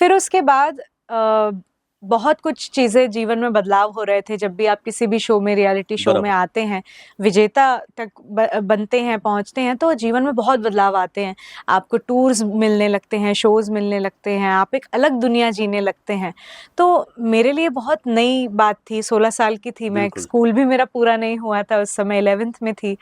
फिर उसके बाद बहुत कुछ चीज़ें जीवन में बदलाव हो रहे थे। जब भी आप किसी भी शो में, रियलिटी शो में बराबर। आते हैं, विजेता तक बनते हैं, पहुँचते हैं, तो जीवन में बहुत बदलाव आते हैं। आपको टूर्स मिलने लगते हैं, शोज़ मिलने लगते हैं, आप एक अलग दुनिया जीने लगते हैं। तो मेरे लिए बहुत नई बात थी, 16 साल की थी मैं, बिल्कुल। स्कूल भी मेरा पूरा नहीं हुआ था उस समय, 11th में थी।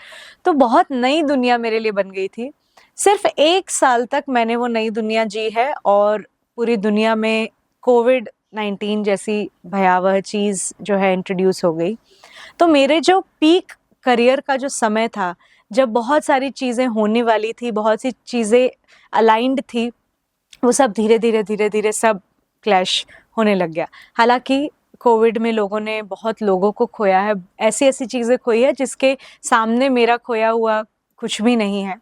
तो बहुत नई दुनिया मेरे लिए बन गई थी। सिर्फ़ 1 साल तक मैंने वो नई दुनिया जी है और पूरी दुनिया में कोविड-19 जैसी भयावह चीज़ जो है इंट्रोड्यूस हो गई। तो मेरे जो पीक करियर का जो समय था, जब बहुत सारी चीज़ें होने वाली थी, बहुत सी चीज़ें अलाइन्ड थी, वो सब धीरे-धीरे, धीरे-धीरे सब क्लैश होने लग गया। हालाँकि कोविड में लोगों ने बहुत लोगों को खोया है, ऐसी-ऐसी चीज़ें खोई है जिसके सामने मेरा खोया हुआ कुछ भी नहीं है।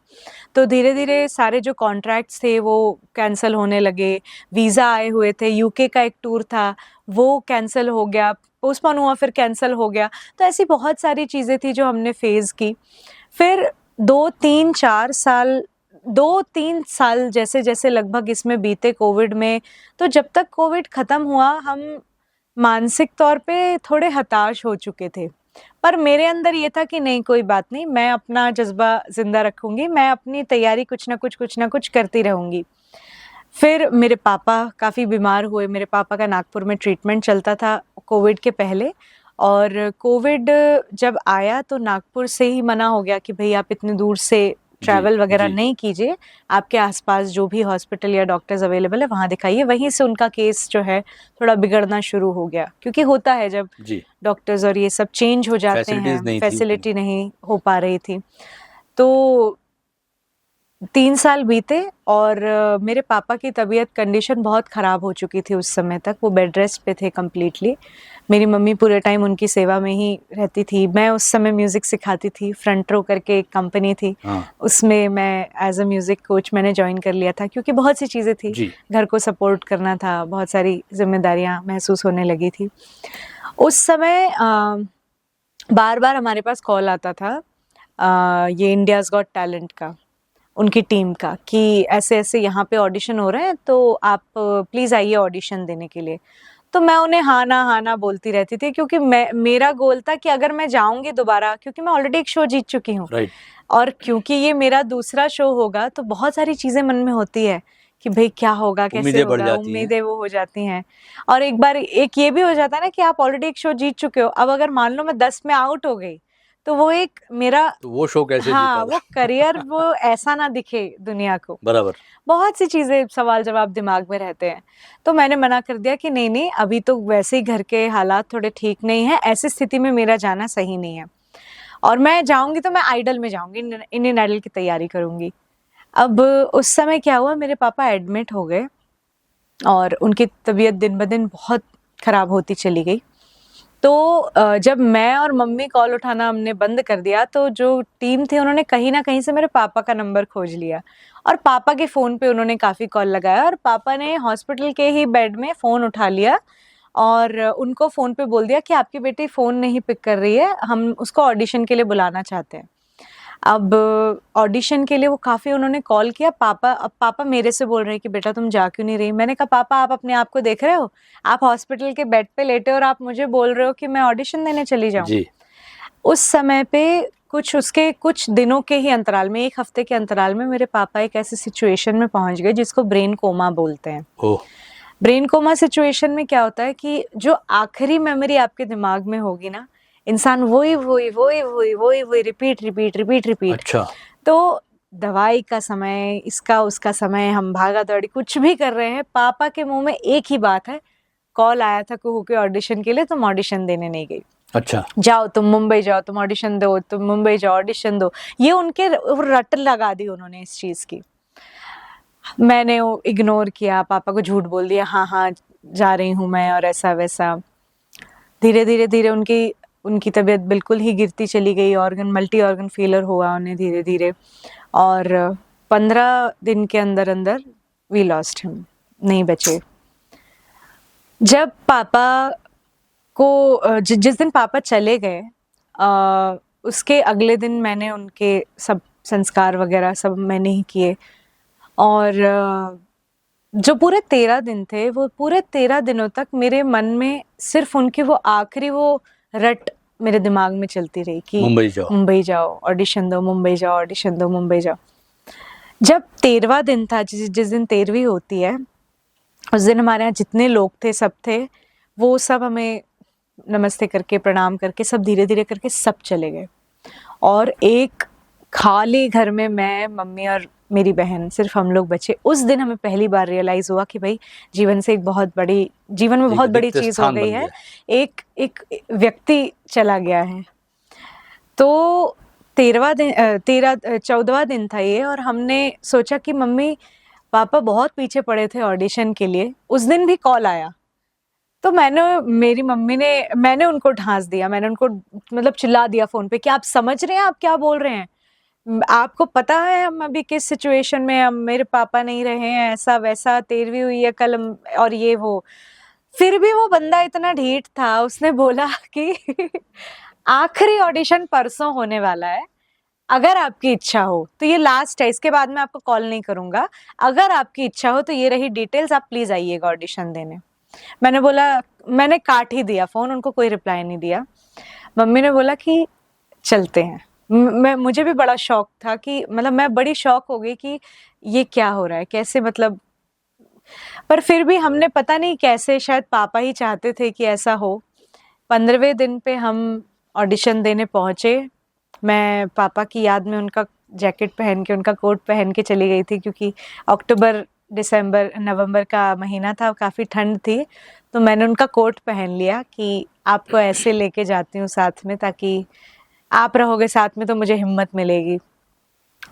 तो धीरे-धीरे सारे जो कॉन्ट्रैक्ट्स थे वो कैंसल होने लगे, वीज़ा आए हुए थे, यूके का एक टूर था, वो कैंसल हो गया, पोस्टपोन हुआ फिर कैंसल हो गया। तो ऐसी बहुत सारी चीज़ें थी जो हमने फेस की। फिर 2-3 साल जैसे-जैसे लगभग इसमें बीते कोविड में, तो जब तक कोविड खत्म हुआ हम मानसिक तौर पे थोड़े हताश हो चुके थे। पर मेरे अंदर ये था कि नहीं, कोई बात नहीं, मैं अपना जज़्बा ज़िंदा रखूँगी, मैं अपनी तैयारी कुछ न कुछ करती रहूँगी। फिर मेरे पापा काफ़ी बीमार हुए, मेरे पापा का नागपुर में ट्रीटमेंट चलता था कोविड के पहले, और कोविड जब आया तो नागपुर से ही मना हो गया कि भई आप इतनी दूर से ट्रैवल वगैरह नहीं कीजिए, आपके आस-पास जो भी हॉस्पिटल या डॉक्टर्स अवेलेबल है वहाँ दिखाइए। वहीं से उनका केस जो है थोड़ा बिगड़ना शुरू हो गया, क्योंकि होता है जब डॉक्टर्स और ये सब चेंज हो जाते हैं, फैसिलिटी नहीं हो पा रही थी। तो 3 साल बीते और मेरे पापा की तबीयत कंडीशन बहुत ख़राब हो चुकी थी उस समय तक, वो बेड रेस्ट पे थे कंप्लीटली। मेरी मम्मी पूरे टाइम उनकी सेवा में ही रहती थी। मैं उस समय म्यूज़िक सिखाती थी, फ्रंट रो करके एक कंपनी थी, उसमें मैं एज़ अ म्यूज़िक कोच मैंने जॉइन कर लिया था, क्योंकि बहुत सी चीज़ें थी, घर को सपोर्ट करना था, बहुत सारी ज़िम्मेदारियाँ महसूस होने लगी थी। उस समय बार-बार हमारे पास कॉल आता था ये इंडियाज़ गॉट टैलेंट का, उनकी टीम का, कि ऐसे-ऐसे यहाँ पे ऑडिशन हो रहे हैं, तो आप प्लीज़ आइए ऑडिशन देने के लिए। तो मैं उन्हें हाँ ना बोलती रहती थी, क्योंकि मेरा गोल था कि अगर मैं जाऊँगी दोबारा, क्योंकि मैं ऑलरेडी एक शो जीत चुकी हूँ, और क्योंकि ये मेरा दूसरा शो होगा, तो बहुत सारी चीज़ें मन में होती है कि भई क्या होगा, कैसे होगा, उम्मीदें वो हो जाती हैं। और एक बार एक ये भी हो जाता है ना कि आप ऑलरेडी एक शो जीत चुके हो, अब अगर मान लो मैं 10 में आउट हो गई, तो वो एक मेरा, तो वो शो कैसे जीता? वो करियर वो ऐसा ना दिखे दुनिया को। बराबर। बहुत सी चीज़ें, सवाल-जवाब दिमाग में रहते हैं। तो मैंने मना कर दिया कि नहीं, अभी तो वैसे ही घर के हालात थोड़े ठीक नहीं हैं, ऐसी स्थिति में मेरा जाना सही नहीं है। और मैं जाऊँगी तो मैं आइडल में जाऊँगी, इंडियन आइडल की तैयारी करूँगी। अब उस समय क्या हुआ, मेरे पापा एडमिट हो गए और उनकी तबीयत दिन-ब-दिन बहुत खराब होती चली गई। तो जब मैं और मम्मी कॉल उठाना हमने बंद कर दिया, तो जो टीम थी उन्होंने कहीं न कहीं से मेरे पापा का नंबर खोज लिया और पापा के फ़ोन पे उन्होंने काफ़ी कॉल लगाया, और पापा ने हॉस्पिटल के ही बेड में फ़ोन उठा लिया और उनको फ़ोन पे बोल दिया कि आपकी बेटी फ़ोन नहीं पिक कर रही है, हम उसको ऑडिशन के लिए बुलाना चाहते हैं। अब ऑडिशन के लिए वो काफ़ी उन्होंने कॉल किया, अब पापा मेरे से बोल रहे हैं कि बेटा तुम जा क्यों नहीं रही? मैंने कहा पापा आप अपने आप को देख रहे हो? आप हॉस्पिटल के बेड पे लेटे हो और आप मुझे बोल रहे हो कि मैं ऑडिशन देने चली जाऊँ? उस समय पे उसके कुछ दिनों के ही अंतराल में, 1 हफ्ते के अंतराल में मेरे पापा एक ऐसी सिचुएशन में पहुँच गए जिसको ब्रेन कोमा बोलते हैं। ब्रेन कोमा सिचुएशन में क्या होता है कि जो आखिरी मेमोरी आपके दिमाग में होगी ना, इंसान वही रिपीट। अच्छा। तो दवाई का समय, इसका उसका समय, हम भागा-दौड़ी कुछ भी कर रहे हैं, पापा के मुँह में एक ही बात है, कॉल आया था कुहू के ऑडिशन के लिए, तुम ऑडिशन देने नहीं गई। अच्छा। जाओ तुम मुंबई जाओ, तुम ऑडिशन दो, तुम मुंबई जाओ ऑडिशन दो। ये उनके रट लगा दी उन्होंने इस चीज़ की। मैंने वो इग्नोर किया, पापा को झूठ बोल दिया, हाँ, जा रही हूँ मैं और ऐसा-वैसा। धीरे उनकी तबीयत बिल्कुल ही गिरती चली गई, मल्टी ऑर्गन फेलियर हुआ उन्हें धीरे-धीरे, और 15 दिन के अंदर वी लॉस्ट हिम, नहीं बचे। जब पापा को जिस दिन पापा चले गए, उसके अगले दिन मैंने उनके सब संस्कार वगैरह सब मैंने ही किए, और जो पूरे 13 दिन थे, वो पूरे 13 दिनों तक मेरे मन में सिर्फ उनकी वो आखिरी वो रट मेरे दिमाग में चलती रही कि मुंबई जाओ, ऑडिशन दो, मुंबई जाओ, ऑडिशन दो, मुंबई जाओ। जब 13वां दिन था, जिस दिन 13वीं होती है, उस दिन हमारे यहाँ जितने लोग थे, सब थे, वो सब हमें नमस्ते करके, प्रणाम करके, सब धीरे-धीरे करके सब चले गए। और एक खाली घर में मैं, मम्मी और मेरी बहन, सिर्फ हम लोग बचे। उस दिन हमें पहली बार रियलाइज हुआ कि भाई जीवन में बहुत बड़ी चीज हो गई है, एक व्यक्ति चला गया है। तो 14वां दिन था ये, और हमने सोचा कि मम्मी पापा बहुत पीछे पड़े थे ऑडिशन के लिए। उस दिन भी कॉल आया, तो मैंने उनको ढांस दिया, मैंने उनको मतलब चिल्ला दिया फोन पे कि आप समझ रहे हैं आप क्या बोल रहे हैं? आपको पता है हम अभी किस सिचुएशन में, हम मेरे पापा नहीं रहे हैं, ऐसा वैसा, 13वीं हुई है कल, और ये वो। फिर भी वो बंदा इतना ढीठ था, उसने बोला कि आखिरी ऑडिशन परसों होने वाला है, अगर आपकी इच्छा हो तो ये लास्ट है, इसके बाद मैं आपको कॉल नहीं करूंगा, अगर आपकी इच्छा हो तो ये रही डिटेल्स, आप प्लीज आइएगा ऑडिशन देने। मैंने बोला, मैंने काट ही दिया फोन, उनको कोई रिप्लाई नहीं दिया। मम्मी ने बोला कि चलते हैं। मुझे भी बड़ा शौक था कि मतलब मैं बड़ी शौक हो गई कि ये क्या हो रहा है, कैसे, मतलब। पर फिर भी हमने पता नहीं कैसे, शायद पापा ही चाहते थे कि ऐसा हो। 15वें दिन पे हम ऑडिशन देने पहुंचे। मैं पापा की याद में उनका जैकेट पहन के, उनका कोट पहन के चली गई थी, क्योंकि अक्टूबर, दिसंबर, नवंबर का महीना था, काफ़ी ठंड थी। तो मैंने उनका कोट पहन लिया कि आपको ऐसे लेके जाती हूँ साथ में, ताकि आप रहोगे साथ में तो मुझे हिम्मत मिलेगी।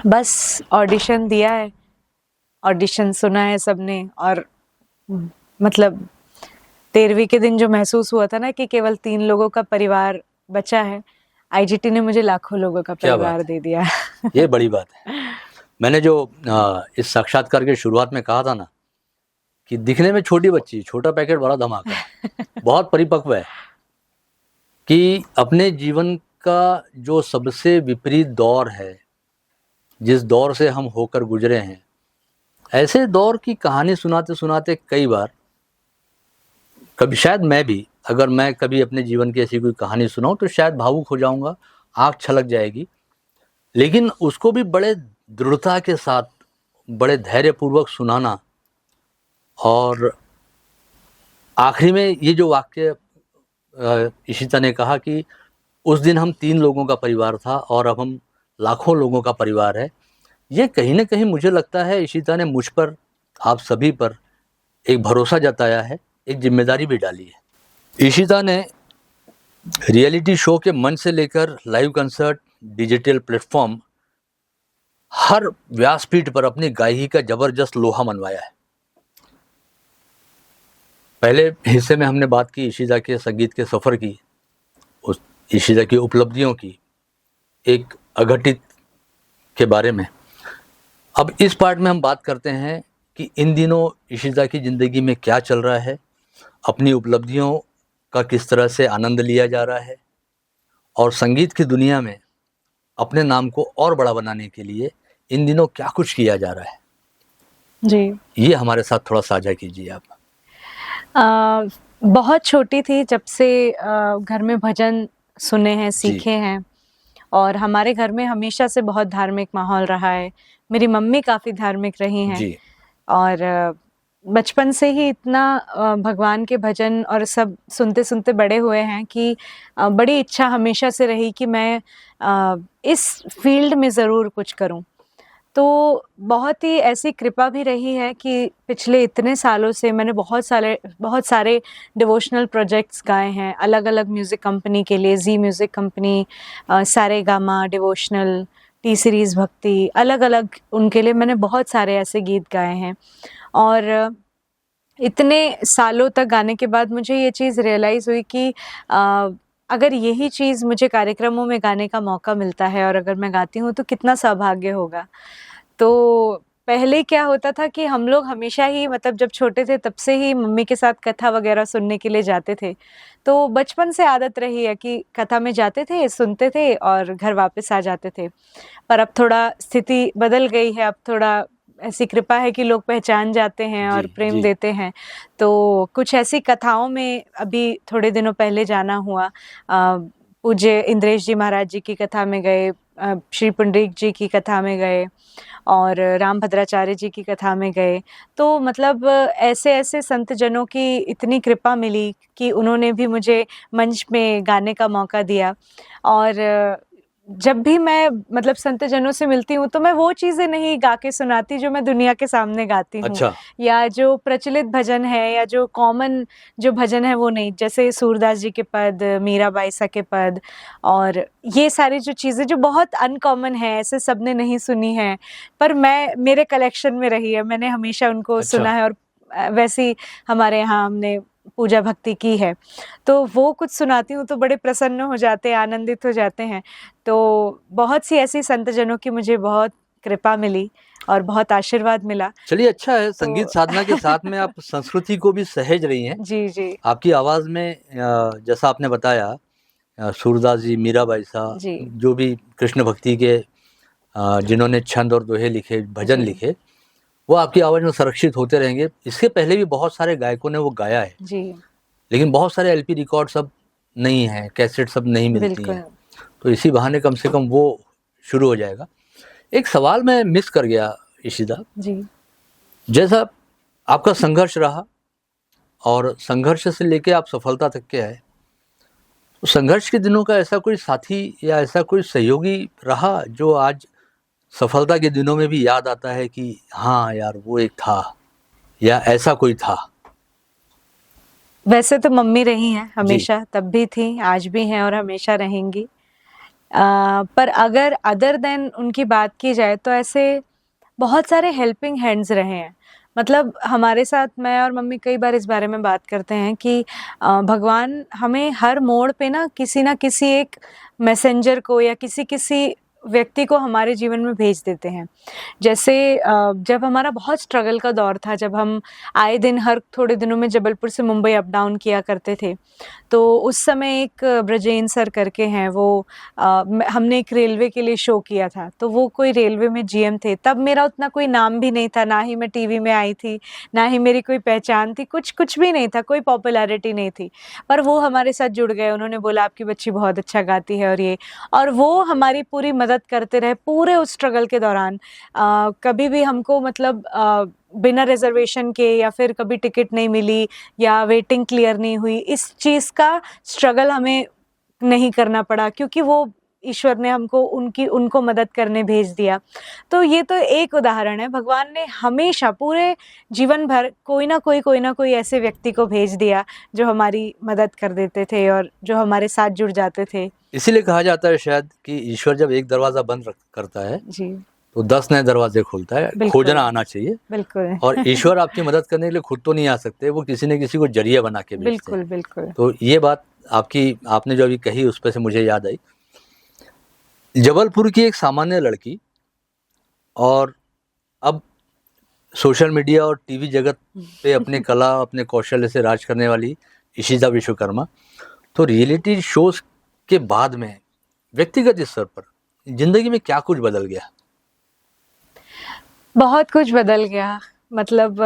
बस ऑडिशन दिया है, ऑडिशन सुना है सबने, और मतलब 13वीं के दिन जो महसूस हुआ था ना कि केवल 3 लोगों का परिवार बचा है, आईजीटी ने मुझे लाखों लोगों का परिवार दे दिया। ये बड़ी बात है। मैंने जो इस साक्षात्कार की शुरुआत में कहा था ना कि दिखने में छोटी बच्ची, छोटा पैकेट बड़ा धमाका, बहुत परिपक्व है कि अपने जीवन का जो सबसे विपरीत दौर है, जिस दौर से हम होकर गुजरे हैं, ऐसे दौर की कहानी सुनाते सुनाते कई बार, कभी शायद मैं भी, अगर मैं कभी अपने जीवन की ऐसी कोई कहानी सुनाऊं तो शायद भावुक हो जाऊंगा, आँख छलक जाएगी। लेकिन उसको भी बड़े दृढ़ता के साथ, बड़े धैर्यपूर्वक सुनाना, और आखिरी में ये जो वाक्य इशिता ने कहा कि उस दिन हम 3 लोगों का परिवार था और अब हम लाखों लोगों का परिवार है, ये कहीं ना कहीं मुझे लगता है इशिता ने मुझ पर, आप सभी पर एक भरोसा जताया है, एक जिम्मेदारी भी डाली है। इशिता ने रियलिटी शो के मंच से लेकर लाइव कंसर्ट, डिजिटल प्लेटफॉर्म, हर व्यासपीठ पर अपनी गायकी का जबरदस्त लोहा मनवाया है। पहले हिस्से में हमने बात की इशिता के संगीत के सफ़र की, उस इशिता की उपलब्धियों की, एक अघटित के बारे में। अब इस पार्ट में हम बात करते हैं कि इन दिनों इशिता की ज़िंदगी में क्या चल रहा है, अपनी उपलब्धियों का किस तरह से आनंद लिया जा रहा है, और संगीत की दुनिया में अपने नाम को और बड़ा बनाने के लिए इन दिनों क्या कुछ किया जा रहा है जी, ये हमारे साथ थोड़ा साझा कीजिए आप। बहुत छोटी थी जब से घर में भजन सुने हैं, सीखे हैं, और हमारे घर में हमेशा से बहुत धार्मिक माहौल रहा है। मेरी मम्मी काफ़ी धार्मिक रही हैं जी। और बचपन से ही इतना भगवान के भजन और सब सुनते सुनते बड़े हुए हैं कि बड़ी इच्छा हमेशा से रही कि मैं इस फील्ड में ज़रूर कुछ करूं। तो बहुत ही ऐसी कृपा भी रही है कि पिछले इतने सालों से मैंने बहुत सारे डिवोशनल प्रोजेक्ट्स गाए हैं, अलग अलग म्यूज़िक कंपनी के लिए, Zee music company, Saregama devotional, T Series Bhakti, अलग अलग उनके लिए मैंने बहुत सारे ऐसे गीत गाए हैं। और इतने सालों तक गाने के बाद मुझे ये चीज़ रियलाइज़ हुई कि अगर यही चीज़ मुझे कार्यक्रमों में गाने का मौका मिलता है और अगर मैं गाती हूँ तो कितना सौभाग्य होगा। तो पहले क्या होता था कि हम लोग हमेशा ही, मतलब जब छोटे थे तब से ही मम्मी के साथ कथा वगैरह सुनने के लिए जाते थे। तो बचपन से आदत रही है कि कथा में जाते थे, सुनते थे और घर वापस आ जाते थे। पर अब थोड़ा स्थिति बदल गई है, अब थोड़ा ऐसी कृपा है कि लोग पहचान जाते हैं और जी, प्रेम जी। देते हैं। तो कुछ ऐसी कथाओं में अभी थोड़े दिनों पहले जाना हुआ। पूज्य इंद्रेश जी महाराज जी की कथा में गए, श्री पुंडरीक जी की कथा में गए और राम भद्राचार्य जी की कथा में गए। तो मतलब ऐसे-ऐसे संत जनों की इतनी कृपा मिली कि उन्होंने भी मुझे मंच में गाने का मौका दिया। और जब भी मैं मतलब संत जनों से मिलती हूँ, तो मैं वो चीज़ें नहीं गा के सुनाती जो मैं दुनिया के सामने गाती हूँ, अच्छा, या जो प्रचलित भजन है या जो कॉमन जो भजन है वो नहीं। जैसे सूरदास जी के पद, मीराबाई सा के पद और ये सारी जो चीज़ें जो बहुत अनकॉमन है, ऐसे सबने नहीं सुनी है, पर मैं मेरे कलेक्शन में रही है, मैंने हमेशा उनको अच्छा। सुना है और वैसे ही हमारे यहाँ हमने पूजा भक्ति की है। तो वो कुछ सुनाती हूँ तो बड़े प्रसन्न हो जाते हैं, आनंदित हो जाते हैं। तो बहुत सी ऐसी संत जनों की मुझे बहुत कृपा मिली और बहुत आशीर्वाद मिला। चलिए अच्छा है, तो संगीत साधना के साथ में आप संस्कृति को भी सहेज रही हैं। जी, जी। आपकी आवाज़ में जैसा आपने बताया सूरदास जी, मीराबाई सा, जी, जो भी कृष्ण भक्ति के जिन्होंने छंद और दोहे लिखे, भजन जी, लिखे, वो आपकी आवाज़ में संरक्षित होते रहेंगे। इसके पहले भी बहुत सारे गायकों ने वो गाया है, जी, लेकिन बहुत सारे एलपी रिकॉर्ड सब नहीं हैं, कैसेट सब नहीं मिलती बिल्कुल। हैं। तो इसी बहाने कम से कम वो शुरू हो जाएगा। एक सवाल मैं मिस कर गया इशिता, जी, जैसा आपका संघर्ष रहा और संघर्ष से लेके आप सफलता तक के आए, तो संघर्ष के दिनों का ऐसा कोई साथी या ऐसा कोई सहयोगी रहा जो आज सफलता के दिनों में भी याद आता है कि हाँ यार वो एक था या ऐसा कोई था? वैसे तो मम्मी रही हैं जी, हमेशा, तब भी थीं, आज भी हैं और हमेशा रहेंगी। पर अगर अदर देन उनकी बात की जाए तो ऐसे बहुत सारे हेल्पिंग हैंड्स रहे हैं। मतलब हमारे साथ मैं और मम्मी कई बार इस बारे में बात करते हैं कि भगवान हमें हर मोड़ पे ना किसी एक मैसेंजर को या किसी व्यक्ति को हमारे जीवन में भेज देते हैं। जैसे जब हमारा बहुत स्ट्रगल का दौर था, जब हम आए दिन हर थोड़े दिनों में जबलपुर से मुंबई अप डाउन किया करते थे, तो उस समय एक ब्रजेन सर करके हैं, वो हमने एक रेलवे के लिए शो किया था, तो वो कोई रेलवे में जीएम थे। तब मेरा उतना कोई नाम भी नहीं था, ना ही मैं टीवी में आई थी, ना ही मेरी कोई पहचान थी, कुछ भी नहीं था, कोई पॉपुलैरिटी नहीं थी। पर वो हमारे साथ जुड़ गए, उन्होंने बोला आपकी बच्ची बहुत अच्छा गाती है और वो हमारी पूरी मदद करते रहे पूरे उस स्ट्रगल के दौरान। कभी भी हमको मतलब बिना रिजर्वेशन के या फिर कभी टिकट नहीं मिली या वेटिंग क्लियर नहीं हुई, इस चीज़ का स्ट्रगल हमें नहीं करना पड़ा, क्योंकि वो ईश्वर ने हमको उनको मदद करने भेज दिया। तो ये तो एक उदाहरण है, भगवान ने हमेशा पूरे जीवन भर कोई ना कोई ऐसे व्यक्ति को भेज दिया जो हमारी मदद कर देते थे और जो हमारे साथ जुड़ जाते थे। इसीलिए कहा जाता है शायद कि ईश्वर जब एक दरवाज़ा बंद करता है, जी, तो 10 नए दरवाजे खोलता है, बिल्कुल, खोजना आना चाहिए। बिल्कुल। और ईश्वर आपकी मदद करने के लिए खुद तो नहीं आ सकते, वो किसी न किसी को ज़रिया बना के भेजते हैं। बिल्कुल, बिल्कुल। तो ये बात आपने जो अभी कही उस पे से मुझे याद आई। जबलपुर की एक सामान्य लड़की और अब सोशल मीडिया और टीवी जगत पे अपने कला, अपने कौशल्य से राज करने वाली इशिता विश्वकर्मा, तो रियलिटी शोज़ के बाद में व्यक्तिगत स्तर पर ज़िंदगी में क्या कुछ बदल गया? बहुत कुछ बदल गया। मतलब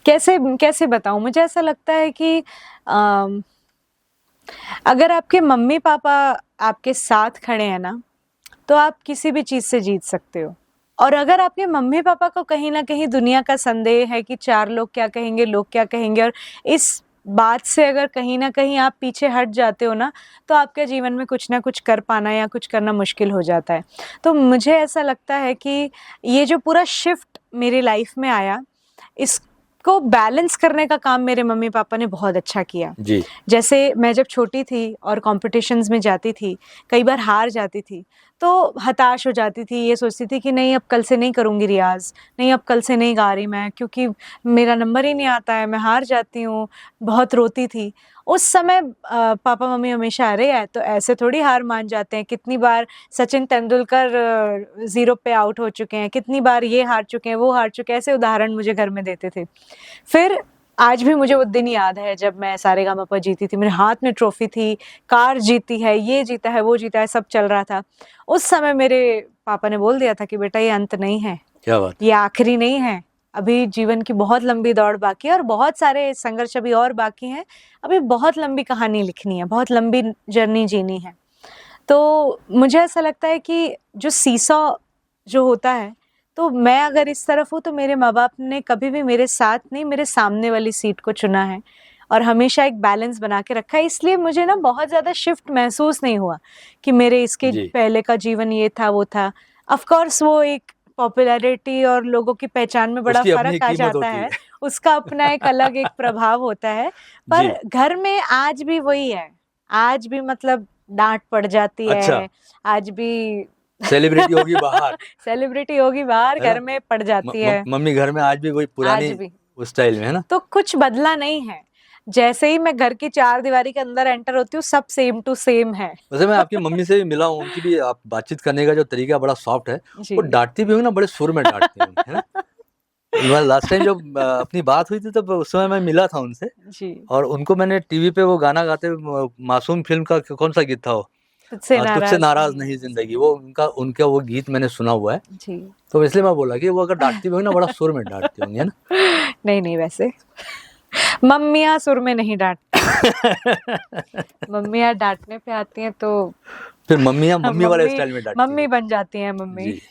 कैसे बताऊँ? मुझे ऐसा लगता है कि अम, अगर आपके मम्मी-पापा आपके साथ खड़े हैं ना, तो आप किसी भी चीज़ से जीत सकते हो। और अगर आपके मम्मी-पापा को कहीं न कहीं दुनिया का संदेह है कि 4 लोग क्या कहेंगे, लोग क्या कहेंगे, और इस बात से अगर कहीं न कहीं आप पीछे हट जाते हो ना, तो आपके जीवन में कुछ न कुछ कर पाना या कुछ करना मुश्किल हो जाता है। तो मुझे ऐसा लगता है कि ये जो पूरा शिफ्ट मेरी लाइफ़ में आया, इसको बैलेंस करने का काम मेरे मम्मी-पापा ने बहुत अच्छा किया। जी, जैसे मैं जब छोटी थी और कॉम्पिटिशन्स में जाती थी, कई बार हार जाती थी, तो हताश हो जाती थी, ये सोचती थी कि नहीं अब कल से नहीं करूँगी रियाज़, नहीं अब कल से नहीं गा रही मैं, क्योंकि मेरा नंबर ही नहीं आता है, मैं हार जाती हूँ, बहुत रोती थी। उस समय पापा-मम्मी हमेशा अरे यार तो ऐसे थोड़ी हार मान जाते हैं, कितनी बार सचिन तेंदुलकर ज़ीरो पे आउट हो चुके हैं, कितनी बार ये हार चुके हैं, वो हार चुके हैं, ऐसे उदाहरण मुझे घर में देते थे। फिर आज भी मुझे वो दिन याद है जब मैं सारेगामापा जीती थी, मेरे हाथ में ट्रॉफ़ी थी, कार जीती है, ये जीता है, वो जीता है, सब चल रहा था। उस समय मेरे पापा ने बोल दिया था कि बेटा ये अंत नहीं है, क्या बात। ये आखिरी नहीं है, अभी जीवन की बहुत लंबी दौड़ बाकी है और बहुत सारे संघर्ष अभी और बाकी हैं, अभी बहुत लंबी कहानी लिखनी है, बहुत लंबी जर्नी जीनी है। तो मुझे ऐसा लगता है कि जो सीसॉ जो होता है, तो मैं अगर इस तरफ हूँ तो मेरे माँ बाप ने कभी भी मेरे साथ नहीं, मेरे सामने वाली सीट को चुना है और हमेशा एक बैलेंस बना के रखा है। इसलिए मुझे ना बहुत ज़्यादा शिफ्ट महसूस नहीं हुआ कि मेरे इसके जी। पहले का जीवन ये था वो था। ऑफ कोर्स वो एक पॉपुलैरिटी और लोगों की पहचान में बड़ा उसकी अपनी फर्क आ कीमत जाता होती है, है। उसका अपना एक अलग एक प्रभाव होता है। पर जी। घर में आज भी वही है, आज भी मतलब डांट पड़ जाती अच्छा। है, आज भी सेलिब्रिटी होगी बाहर, सेलिब्रिटी होगी बाहर, है ना? घर में पड़ जाती है मम्मी घर में आज भी वही आज पुरानी भी। उस स्टाइल में, है ना? तो कुछ बदला नहीं है, जैसे ही मैं घर की चार दीवारी के अंदर एंटर होती हूँ सब सेम टू सेम है। वैसे मैं आपकी मम्मी से भी मिला हूँ, उनकी भी आप बातचीत करने का जो तरीका बड़ा सॉफ्ट है। जी। वो डांटती भी होंगी ना, बड़े सुर में डांटती होंगी, है ना? लास्ट टाइम जब अपनी बात हुई थी तब उस समय मैं मिला था उनसे जी। और उनको मैंने टीवी पे वो गाना गाते मासूम फिल्म का कौन सा गीत था वो, तुझसे तुझसे नाराज नहीं। नहीं जिंदगी, वो उनका वो गीत मैंने सुना हुआ है। जी। तो इसलिए मैं बोला कि वो अगर डांटती भी होंगी ना, बड़ा सुर में डांटती होंगी, है ना? नहीं वैसे मम्मियाँ सुर में नहीं डांटती, मम्मियाँ डांटने पे आती हैं तो फिर मम्मी वाले मम्मी स्टाइल में डांटती मम्मी हैं। बन जाती हैं मम्मी। जी।